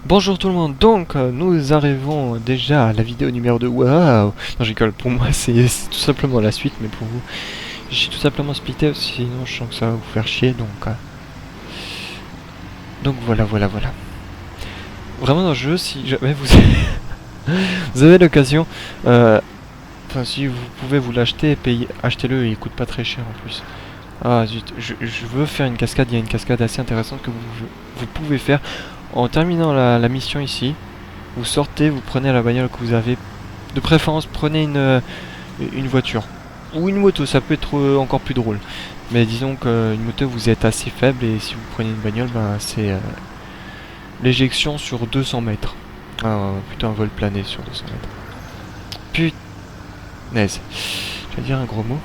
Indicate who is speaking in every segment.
Speaker 1: Bonjour tout le monde, donc nous arrivons déjà à la vidéo numéro 2. Waouh! Non, je rigole, pour moi c'est tout simplement la suite, mais pour vous, j'ai tout simplement splitté, sinon je sens que ça va vous faire chier, donc voilà. Vraiment dans le jeu, si jamais vous avez, vous avez l'occasion, enfin si vous pouvez vous l'acheter, achetez-le, il coûte pas très cher en plus. Ah zut, je veux faire une cascade, il y a une cascade assez intéressante que vous pouvez faire en terminant la mission ici. Vous sortez, vous prenez la bagnole que vous avez. De préférence, prenez une voiture. Ou une moto, ça peut être encore plus drôle. Mais disons qu'une moto, vous êtes assez faible et si vous prenez une bagnole, ben, c'est l'éjection sur 200 mètres. Ah, plutôt un vol plané sur 200 mètres. Punaise. Je vais dire un gros mot.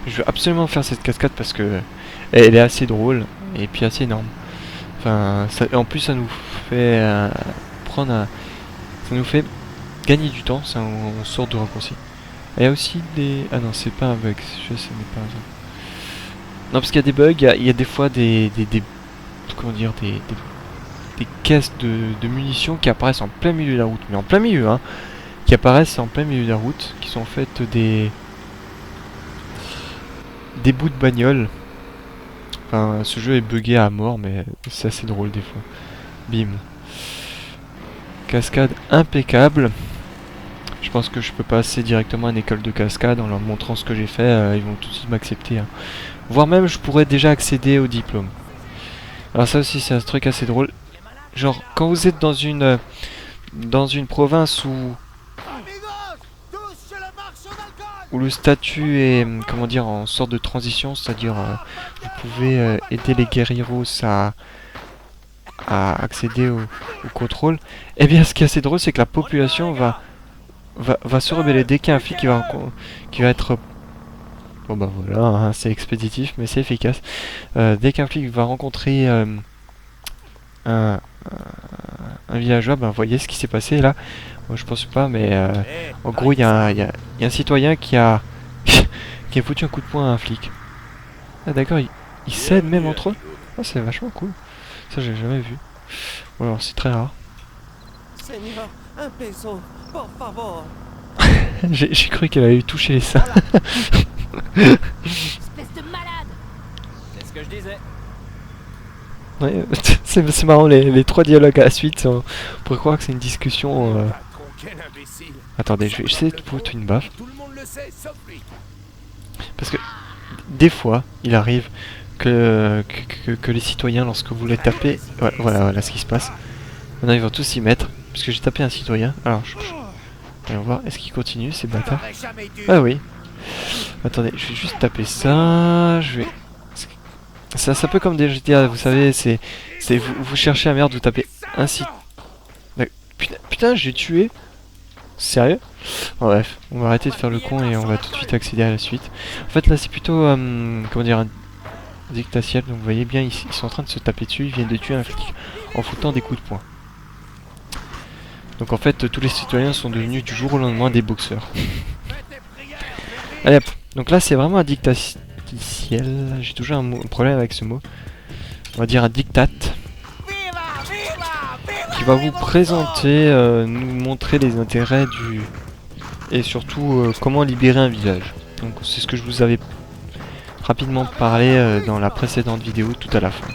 Speaker 1: Je veux absolument faire cette cascade parce que elle est assez drôle et puis assez énorme. Enfin, en plus, ça nous fait prendre un, ça nous fait gagner du temps, c'est une sorte de raccourci. Il y a aussi des... Ah non, c'est pas un bug, ce n'est pas un bug. Non, parce qu'il y a des bugs, il y a des fois comment dire, des caisses de munitions qui apparaissent en plein milieu de la route. Mais en plein milieu, hein. Qui apparaissent en plein milieu de la route, qui sont en fait des bouts de bagnole. Enfin, ce jeu est buggé à mort, mais c'est assez drôle des fois. Bim. Cascade impeccable. Je pense que je peux passer directement à une école de cascade en leur montrant ce que j'ai fait, ils vont tout de suite m'accepter, hein. Voire même je pourrais déjà accéder au diplôme. Alors ça aussi c'est un truc assez drôle. Genre quand vous êtes dans une province où le statut est comment dire en sorte de transition, c'est-à-dire vous pouvez aider les guerrieros à accéder au contrôle. Et bien ce qui est assez drôle c'est que la population va se rebeller dès qu'il y a un flic qui va être... Bon bah voilà, hein, c'est expéditif mais c'est efficace. Dès qu'un flic va rencontrer un, un villageois, ben voyez ce qui s'est passé là. Moi je pense pas, mais en gros il y a un citoyen qui a qui a foutu un coup de poing à un flic. Ah d'accord, ils s'aident même entre eux. Ah c'est vachement cool. Ça j'ai jamais vu. Bon alors c'est très rare.
Speaker 2: Seigneur, un peso, por favor.
Speaker 1: J'ai cru qu'elle allait toucher les seins.
Speaker 3: Espèce de malade!
Speaker 2: C'est ce que je disais.
Speaker 1: Ouais, c'est marrant les trois dialogues à la suite. On pourrait croire que c'est une discussion.
Speaker 2: Patron, quel imbécile.
Speaker 1: Attendez, je vais essayer de foutre une baffe.
Speaker 2: Tout le monde le sait, sauf lui.
Speaker 1: Parce que des fois, il arrive que les citoyens, lorsque vous les tapez, voilà ce qui se passe. Maintenant, ils vont tous s'y mettre, parce que j'ai tapé un citoyen. Alors, allons voir, est-ce qu'il continue, ces bâtards?
Speaker 2: J'aurais jamais dû.
Speaker 1: Ah oui. Attendez, je vais juste taper ça. C'est un peu comme des GTA, vous savez, vous cherchez la merde, vous tapez un citoyen. Putain, j'ai tué. Sérieux? Bon, bref, on va arrêter de faire le con et on va tout de suite accéder à la suite. En fait, là, c'est plutôt, comment dire, un dictaciel. Donc, vous voyez bien, ils sont en train de se taper dessus. Ils viennent de tuer un flic en foutant des coups de poing. Donc, en fait, tous les citoyens sont devenus du jour au lendemain des boxeurs. Allez hop. Donc là, c'est vraiment un dictaciel. J'ai toujours un problème avec ce mot. On va dire un dictat qui va vous présenter, nous montrer les intérêts du... et surtout comment libérer un village. Donc c'est ce que je vous avais rapidement parlé dans la précédente vidéo tout à la fin.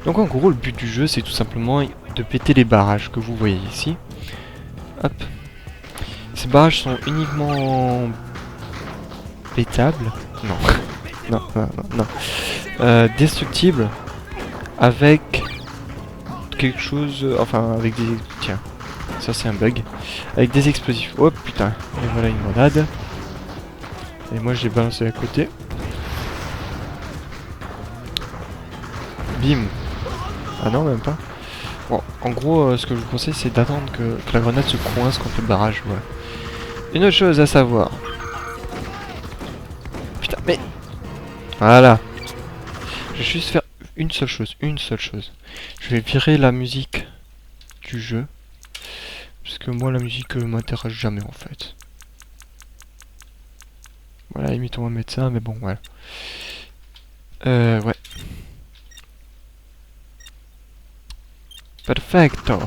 Speaker 1: Donc en gros le but du jeu c'est tout simplement de péter les barrages que vous voyez ici. Hop. Ces barrages sont uniquement pétables. Non. Non. Destructibles avec quelque chose... enfin avec des... Tiens. Ça c'est un bug. Avec des explosifs. Oh putain. Et voilà une grenade. Et moi j'ai balancé à côté. Bim. Ah non même pas. Bon, en gros ce que je vous conseille c'est d'attendre que la grenade se coince contre le barrage. Voilà. Une autre chose à savoir. Putain mais... Voilà. Je vais juste faire une seule chose. Je vais virer la musique du jeu. Parce que moi la musique m'intéresse jamais en fait. Voilà, limite on va mettre ça, mais bon, voilà. Ouais. Perfecto.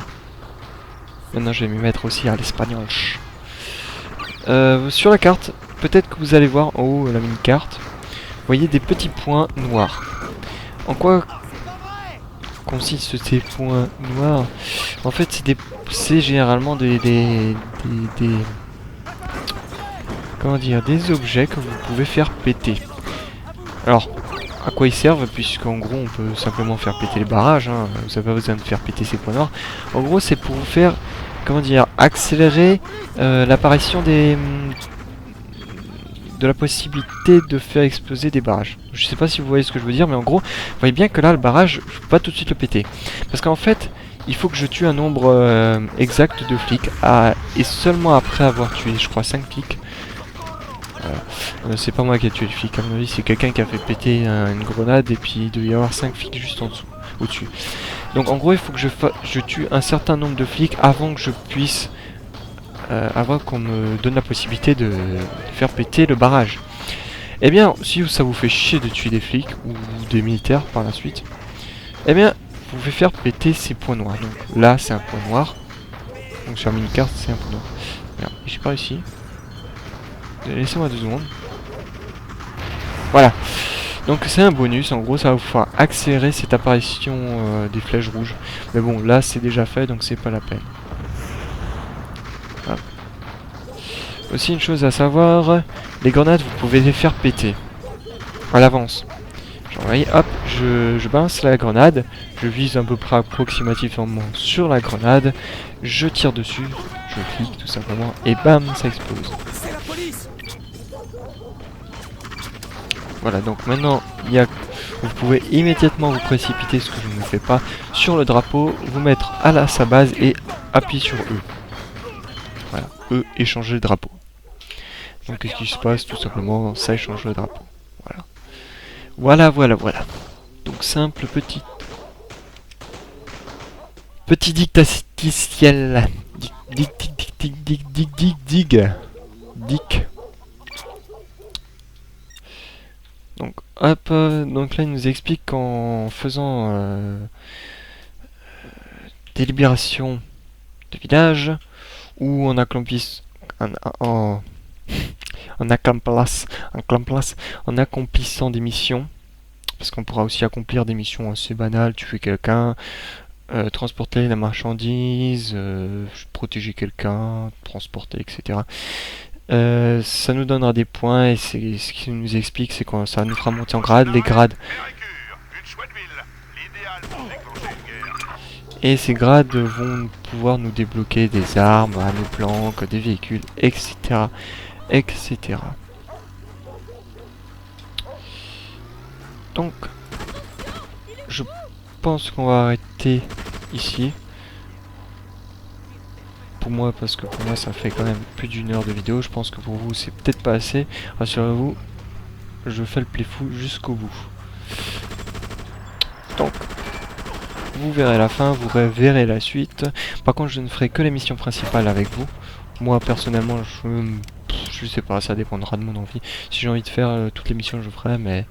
Speaker 1: Maintenant, je vais m'y mettre aussi à l'espagnol. Sur la carte, peut-être que vous allez voir en haut la mini-carte, vous voyez des petits points noirs. En quoi consistent ces points noirs? En fait, c'est généralement comment dire, des objets que vous pouvez faire péter. Alors, à quoi ils servent? Puisqu'en gros, on peut simplement faire péter les barrages, hein. Vous n'avez pas besoin de faire péter ces points noirs. En gros, c'est pour vous faire, comment dire, accélérer l'apparition de la possibilité de faire exploser des barrages. Je sais pas si vous voyez ce que je veux dire, mais en gros, vous voyez bien que là, le barrage, je peux pas tout de suite le péter. Parce qu'en fait, il faut que je tue un nombre exact de flics, et seulement après avoir tué, je crois, 5 flics. C'est pas moi qui ai tué le flic, à mon avis, c'est quelqu'un qui a fait péter une grenade, et puis il doit y avoir 5 flics juste en dessous, au-dessus. Donc en gros, il faut que je tue un certain nombre de flics avant que je puisse... avant qu'on me donne la possibilité de faire péter le barrage. Eh bien, si ça vous fait chier de tuer des flics ou des militaires par la suite, eh bien, vous pouvez faire péter ces points noirs. Donc là, c'est un point noir. Donc sur la mini-carte, c'est un point noir. Merde, j'ai pas réussi. Laissez-moi 2 secondes. Voilà. Donc c'est un bonus, en gros ça va vous faire accélérer cette apparition des flèches rouges. Mais bon, là c'est déjà fait, donc c'est pas la peine. Hop. Aussi une chose à savoir, les grenades vous pouvez les faire péter à l'avance. Genre vous voyez, hop, je balance la grenade, je vise à peu près approximativement sur la grenade, je tire dessus, je clique tout simplement, et bam, ça explose.
Speaker 2: C'est la police.
Speaker 1: Voilà, donc maintenant, vous pouvez immédiatement vous précipiter, ce que je ne fais pas, sur le drapeau, vous mettre à sa base et appuyer sur E. Voilà, E, échanger le drapeau. Donc qu'est-ce qui se passe? Tout simplement, ça échange le drapeau. Voilà. Voilà. Donc simple petit dictaticiel. Dic. Donc hop, donc là il nous explique qu'en faisant des libérations de village ou en accomplissant des missions, parce qu'on pourra aussi accomplir des missions assez banales, tuer quelqu'un, transporter la marchandise, protéger quelqu'un, transporter, etc. Ça nous donnera des points et c'est ce qu'il nous explique, c'est que ça nous fera monter en grade, les grades. Et ces grades vont pouvoir nous débloquer des armes, nos planques, des véhicules, etc. etc. Donc, je pense qu'on va arrêter ici. Pour moi, parce que pour moi ça fait quand même plus d'1 heure de vidéo. Je pense que pour vous c'est peut-être pas assez. Rassurez-vous, je fais le playful jusqu'au bout. Donc, vous verrez la fin, vous verrez la suite. Par contre, je ne ferai que les missions principales avec vous. Moi personnellement, je sais pas, ça dépendra de mon envie. Si j'ai envie de faire toutes les missions, je ferai, mais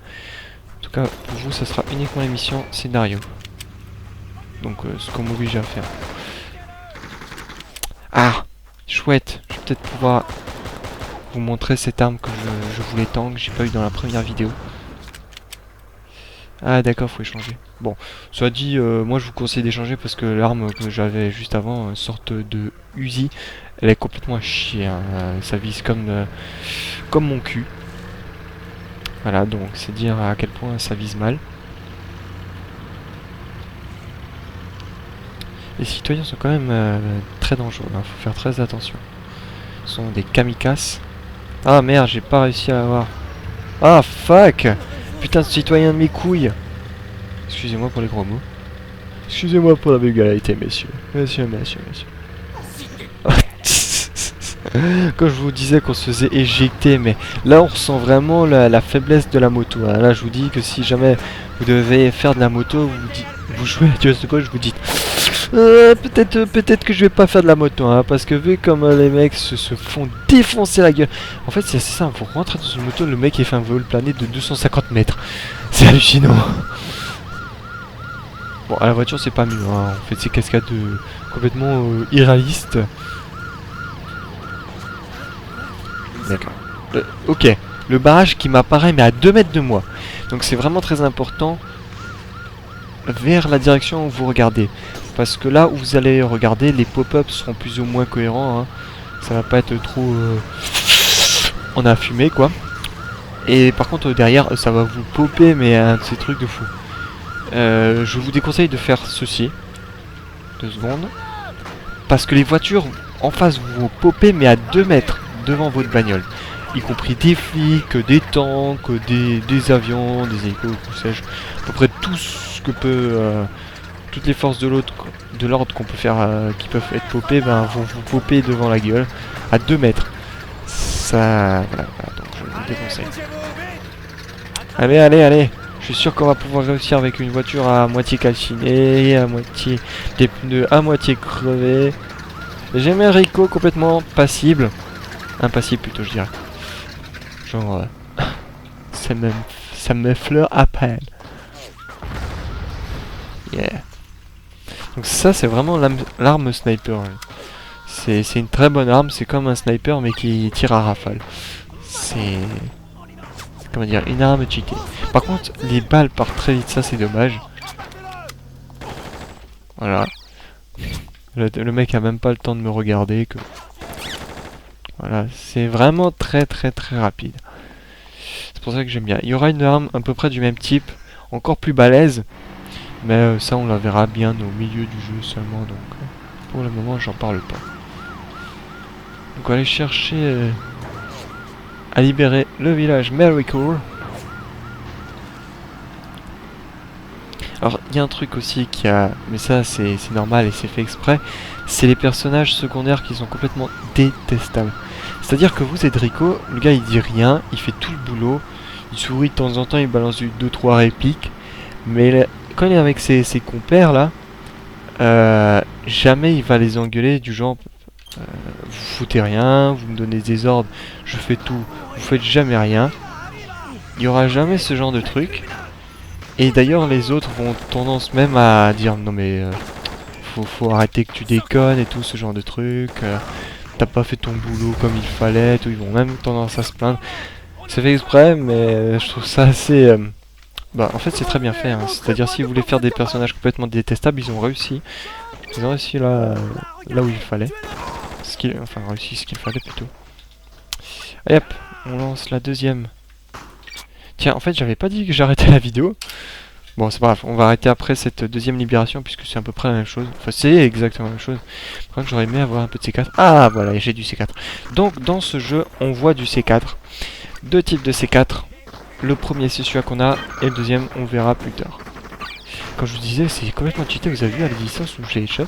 Speaker 1: en tout cas pour vous, ça sera uniquement les missions scénario. Donc ce qu'on m'oblige à faire. Ah, chouette, je vais peut-être pouvoir vous montrer cette arme que je voulais tant, que j'ai pas eu dans la première vidéo. Ah d'accord, faut échanger. Bon, soit dit, moi je vous conseille d'échanger parce que l'arme que j'avais juste avant, une sorte de Uzi, elle est complètement à chier, hein. Ça vise comme mon cul. Voilà, donc c'est dire à quel point ça vise mal. Les citoyens sont quand même très dangereux, hein, faut faire très attention. Ce sont des kamikazes. Ah merde, j'ai pas réussi à l'avoir. Ah fuck! Putain de citoyen de mes couilles! Excusez-moi pour les gros mots. Excusez-moi pour la vulgarité, messieurs. Messieurs. Quand je vous disais qu'on se faisait éjecter, mais là on ressent vraiment la faiblesse de la moto, hein. Là je vous dis que si jamais vous devez faire de la moto, vous jouez à Just Cause, je vous dis peut-être que je vais pas faire de la moto, hein, parce que vu comme les mecs se font défoncer la gueule. En fait c'est assez simple, pour rentrer dans une moto, le mec il fait un vol plané de 250 mètres. C'est hallucinant. Bon, à la voiture, c'est pas mieux, hein. On fait de ces cascades complètement irréalistes. D'accord. Ok, le barrage qui m'apparaît, mais à 2 mètres de moi. Donc c'est vraiment très important vers la direction où vous regardez. Parce que là où vous allez regarder, les pop-ups seront plus ou moins cohérents, hein. Ça va pas être trop en a fumé, quoi. Et par contre, derrière, ça va vous popper, mais un de ces trucs de fou. Je vous déconseille de faire ceci. 2 secondes. Parce que les voitures en face vous popper, mais à 2 mètres devant votre bagnole. Y compris des flics, des tanks, des avions, des hélicos, que sais-je. À peu près tout ce que peut... toutes les forces de l'ordre qu'on peut faire, qui peuvent être popées, ben, vont vous popper devant la gueule. À 2 mètres. Ça... Voilà, donc je vous déconseille. Allez, allez, allez. Je suis sûr qu'on va pouvoir réussir avec une voiture à moitié calcinée, à moitié... des pneus à moitié crevés. J'ai mis un Rico complètement passible. Impassible plutôt, je dirais. Genre... ça m'effleure à peine. Yeah. Donc ça, c'est vraiment l'arme sniper. C'est une très bonne arme. C'est comme un sniper, mais qui tire à rafale. C'est... comment dire, une arme cheatée. Par contre, les balles partent très vite, ça c'est dommage. Voilà. Le mec a même pas le temps de me regarder. Que... voilà, c'est vraiment très rapide. C'est pour ça que j'aime bien. Il y aura une arme à peu près du même type, encore plus balèze. Mais ça on la verra bien au milieu du jeu seulement. Donc pour le moment j'en parle pas. Donc on va aller chercher... à libérer le village Marycourt. Alors il y a un truc aussi qui a... mais ça c'est normal et c'est fait exprès. C'est les personnages secondaires qui sont complètement détestables. C'est-à-dire que vous êtes Rico, le gars il dit rien, il fait tout le boulot. Il sourit de temps en temps, il balance 2-3 répliques. Mais quand il est avec ses compères là, jamais il va les engueuler du genre... vous foutez rien, vous me donnez des ordres, je fais tout, vous faites jamais rien. Il n'y aura jamais ce genre de truc. Et d'ailleurs les autres vont tendance même à dire non mais faut arrêter que tu déconnes et tout ce genre de truc. T'as pas fait ton boulot comme il fallait, tout. Ils vont même tendance à se plaindre. C'est fait exprès mais je trouve ça assez... bah en fait c'est très bien fait, hein. C'est-à-dire si vous voulez faire des personnages complètement détestables, ils ont réussi. Ils ont réussi là où il fallait. Enfin réussi ce qu'il fallait plutôt. Allez hop, on lance la deuxième. Tiens, en fait j'avais pas dit que j'arrêtais la vidéo. Bon c'est pas grave, on va arrêter après cette deuxième libération puisque c'est à peu près la même chose. Enfin c'est exactement la même chose. Par contre j'aurais aimé avoir un peu de C4. Ah voilà, j'ai du C4. Donc dans ce jeu on voit du C4. 2 types de C4. Le premier c'est celui qu'on a et le deuxième on verra plus tard. Comme je vous disais c'est complètement cheaté, vous avez vu à la distance où j'ai headshot.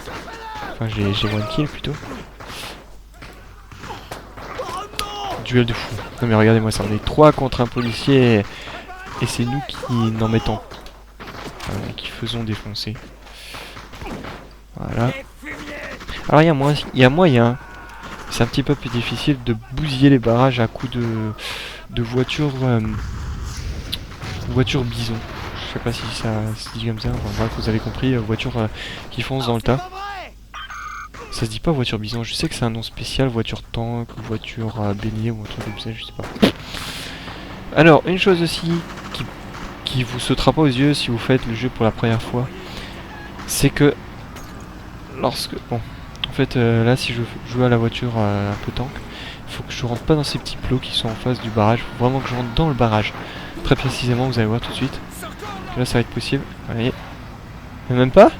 Speaker 1: Enfin j'ai one kill plutôt. Duel de fou. Non mais regardez-moi ça, on est 3 contre un policier et c'est nous qui n'en mettons, qui faisons défoncer. Voilà. Alors il y a moyen, c'est un petit peu plus difficile de bousiller les barrages à coups de voitures bison. Je sais pas si ça se dit comme ça, enfin bref vous avez compris, voitures qui foncent dans le tas. Ça se dit pas voiture bison, je sais que c'est un nom spécial, voiture tank, voiture bélier ou un truc comme ça, je sais pas. Alors, une chose aussi qui vous sautera pas aux yeux si vous faites le jeu pour la première fois, c'est que lorsque... bon, en fait là si je joue à la voiture un peu tank, il faut que je rentre pas dans ces petits plots qui sont en face du barrage, il faut vraiment que je rentre dans le barrage. Très précisément, vous allez voir tout de suite. Là ça va être possible, vous voyez. Mais même pas.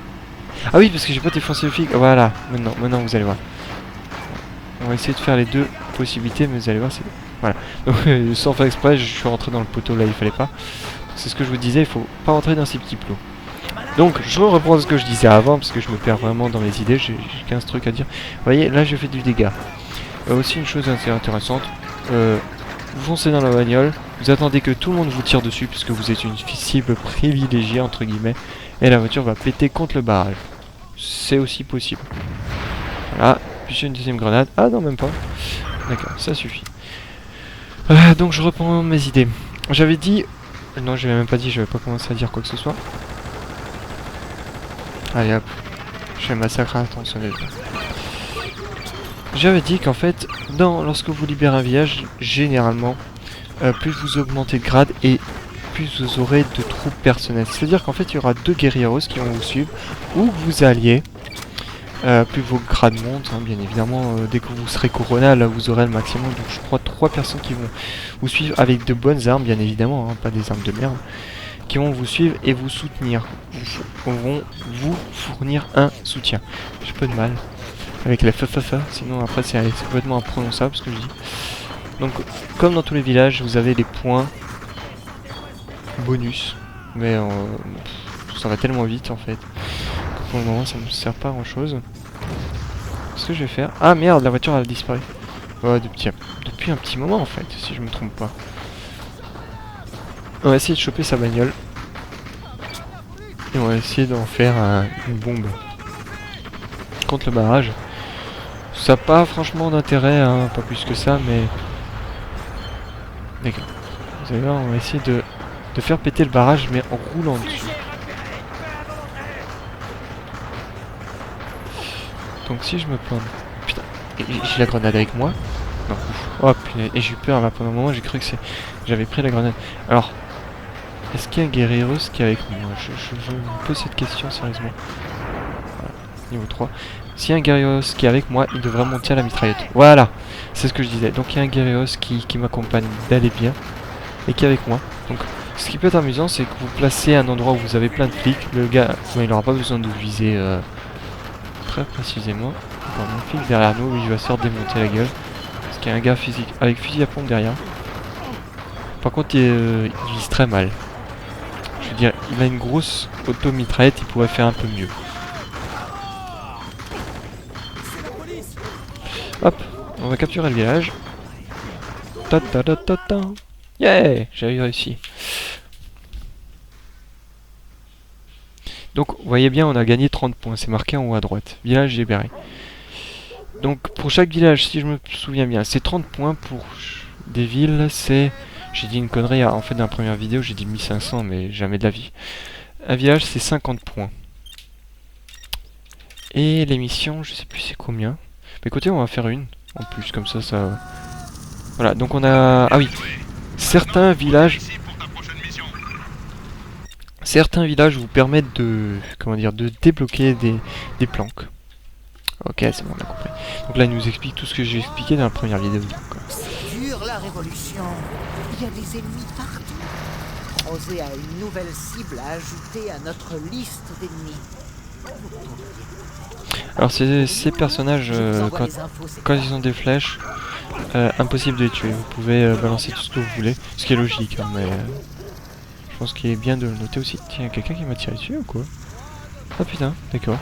Speaker 1: Ah oui, parce que j'ai pas défoncé le flic. Voilà, maintenant vous allez voir. On va essayer de faire les deux possibilités, mais vous allez voir, c'est... voilà. Donc sans faire exprès, je suis rentré dans le poteau là, il fallait pas. C'est ce que je vous disais, il faut pas rentrer dans ces petits plots. Donc je reprends ce que je disais avant, parce que je me perds vraiment dans mes idées, j'ai 15 trucs à dire. Vous voyez, là je fais du dégât. Aussi une chose assez intéressante, vous foncez dans la bagnole, vous attendez que tout le monde vous tire dessus, puisque vous êtes une cible privilégiée, entre guillemets, et la voiture va péter contre le barrage. C'est aussi possible. Voilà, puis j'ai une deuxième grenade. Ah non, même pas. D'accord, ça suffit. Donc je reprends mes idées. J'avais dit... non, je l'ai même pas dit, je vais pas commencer à dire quoi que ce soit. Allez hop, je fais massacre à tronçonneuse. J'avais dit qu'en fait, lorsque vous libérez un village, généralement, plus vous augmentez de grade et plus vous aurez de troupes personnelles. C'est-à-dire qu'en fait, il y aura 2 guerrieros qui vont vous suivre, où que vous alliez. Plus vos grades montent, hein, bien évidemment, dès que vous serez Corona, là vous aurez le maximum. Donc je crois 3 personnes qui vont vous suivre avec de bonnes armes, bien évidemment, hein, pas des armes de merde, qui vont vous suivre et vous soutenir. Vont vous fournir un soutien. J'ai pas de mal avec la FFF, sinon après c'est complètement imprononçable ce que je dis. Donc comme dans tous les villages, vous avez des points bonus, mais ça va tellement vite en fait. Pour le moment ça me sert pas à grand chose. Ce que je vais faire... Ah merde, la voiture elle a disparu. Ouais, depuis un petit moment en fait, si je me trompe pas. On va essayer de choper sa bagnole. Et on va essayer d'en faire une bombe contre le barrage. Ça n'a pas franchement d'intérêt, hein, pas plus que ça, mais... D'accord. Vous allez voir, on va essayer de faire péter le barrage, mais en roulant dessus. Donc si je me plante... Putain, j'ai la grenade avec moi. Non, ouf. Oh putain, et j'ai eu peur là pendant un moment, j'ai cru que j'avais pris la grenade. Alors, est-ce qu'il y a un guerrieros qui est avec moi? Je me pose cette question sérieusement. Voilà, niveau 3. S'il y a un guerrieros qui est avec moi, il devrait monter à la mitraillette. Voilà, c'est ce que je disais. Donc il y a un guerrieros qui m'accompagne bel et bien, et qui est avec moi. Donc ce qui peut être amusant, c'est que vous placez un endroit où vous avez plein de flics. Le gars, bon, il n'aura pas besoin de viser très précisément. Bon, mon flic derrière nous, il va se faire démonter la gueule. Parce qu'il y a un gars physique avec fusil à pompe derrière. Par contre, il vise très mal. Je veux dire, il a une grosse auto-mitraillette, il pourrait faire un peu mieux. Hop, on va capturer le village. Ta ta ta ta ta. Yeah, j'ai réussi. Donc, vous voyez bien, on a gagné 30 points. C'est marqué en haut à droite. Village libéré. Donc, pour chaque village, si je me souviens bien, c'est 30 points. Pour des villes, c'est... J'ai dit une connerie, en fait, dans la première vidéo, j'ai dit 1500, mais jamais de la vie. Un village, c'est 50 points. Et les missions, je sais plus c'est combien. Mais écoutez, on va faire une. En plus, comme ça, ça... Voilà, donc on a... Ah oui. Certains villages vous permettent de... Comment dire, de débloquer des planques. Ok, c'est bon, on a compris. Donc là, il nous explique tout ce que j'ai expliqué dans la première vidéo.
Speaker 3: C'est dur la révolution. Il y a des ennemis partout. Rosé a une nouvelle cible à ajouter à notre liste d'ennemis.
Speaker 1: Alors ces personnages, quand ils ont des flèches, impossible de les tuer. Vous pouvez balancer tout ce que vous voulez, ce qui est logique, hein, mais je pense qu'il est bien de le noter aussi. Tiens, quelqu'un qui m'a tiré dessus ou quoi? Ah putain, d'accord.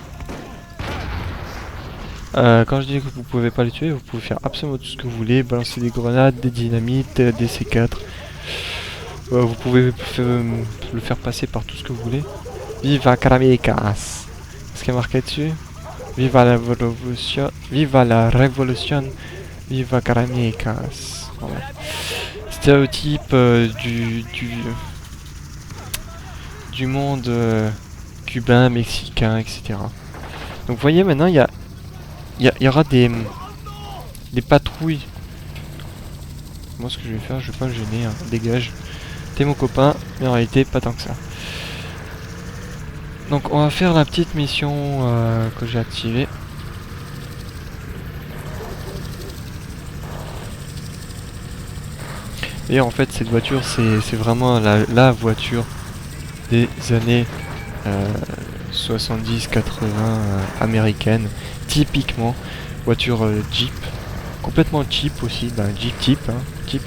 Speaker 1: Quand je dis que vous pouvez pas les tuer, vous pouvez faire absolument tout ce que vous voulez, balancer des grenades, des dynamites, des C4. Vous pouvez le faire passer par tout ce que vous voulez. Viva Karamecas. Qu'est-ce qu'il y a marqué dessus? Viva la révolution, viva la révolution, viva Karamecas. Voilà. Stéréotype du monde cubain, mexicain, etc. Donc vous voyez maintenant il y aura des patrouilles. Moi ce que je vais faire, je vais pas le gêner, hein. Dégage. T'es mon copain, mais en réalité pas tant que ça. Donc on va faire la petite mission que j'ai activée. Et en fait cette voiture c'est vraiment la voiture des années 70-80 américaine, typiquement voiture Jeep, complètement cheap aussi, Jeep type, hein, Jeep.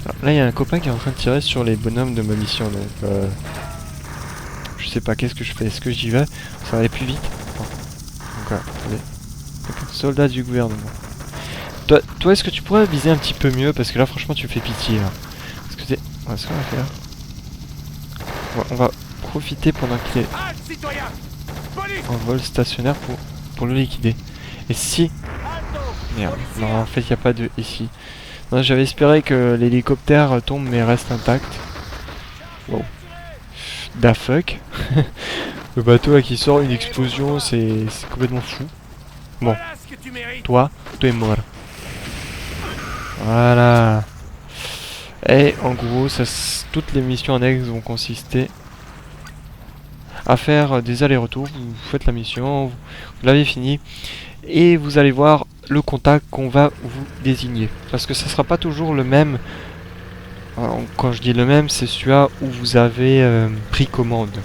Speaker 1: Alors, là il y a un copain qui est en train de tirer sur les bonhommes de ma mission, donc je sais pas qu'est-ce que je fais, est-ce que j'y vais, ça va aller plus vite. Bon. Donc voilà, allez. Soldat du gouvernement. Toi est-ce que tu pourrais viser un petit peu mieux, parce que là franchement tu fais pitié là. Parce que c'est... Ouais, ce qu'on va faire. On va profiter pendant qu'il est en vol stationnaire pour le liquider. Et si... Merde, non en fait il n'y a pas de ici. Non, j'avais espéré que l'hélicoptère tombe mais reste intact. Wow. Da fuck. Le bateau là qui sort, une explosion, c'est complètement fou. Bon,
Speaker 2: Voilà ce que tu mérites.
Speaker 1: toi es mort. Voilà. Et en gros, toutes les missions annexes vont consister à faire des allers-retours. Vous faites la mission, vous l'avez fini, et vous allez voir le contact qu'on va vous désigner. Parce que ça sera pas toujours le même. Quand je dis le même, c'est celui-là où vous avez pris commande.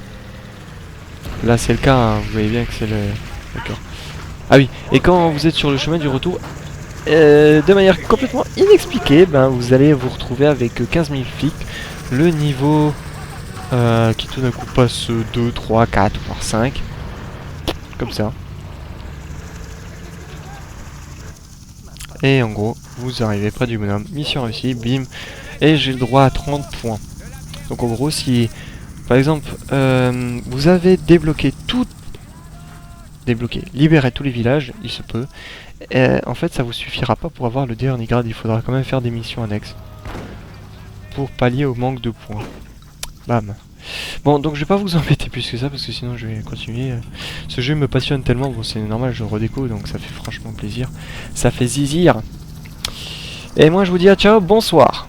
Speaker 1: Là, c'est le cas, hein, vous voyez bien que c'est le... D'accord. Ah oui, et quand vous êtes sur le chemin du retour, de manière complètement inexpliquée, ben, vous allez vous retrouver avec 15 000 flics, le niveau qui tout d'un coup passe 2, 3, 4, voire 5, comme ça. Et en gros, vous arrivez près du bonhomme, mission réussie, bim, et j'ai le droit à 30 points. Donc en gros, si par exemple vous avez libéré tous les villages, il se peut, en fait ça vous suffira pas pour avoir le dernier grade, il faudra quand même faire des missions annexes pour pallier au manque de points. Bam. Bon, donc je vais pas vous embêter plus que ça parce que sinon je vais continuer. Ce jeu me passionne tellement, bon c'est normal, je redéco donc ça fait franchement plaisir. Ça fait zizir. Et moi je vous dis à ciao, bonsoir.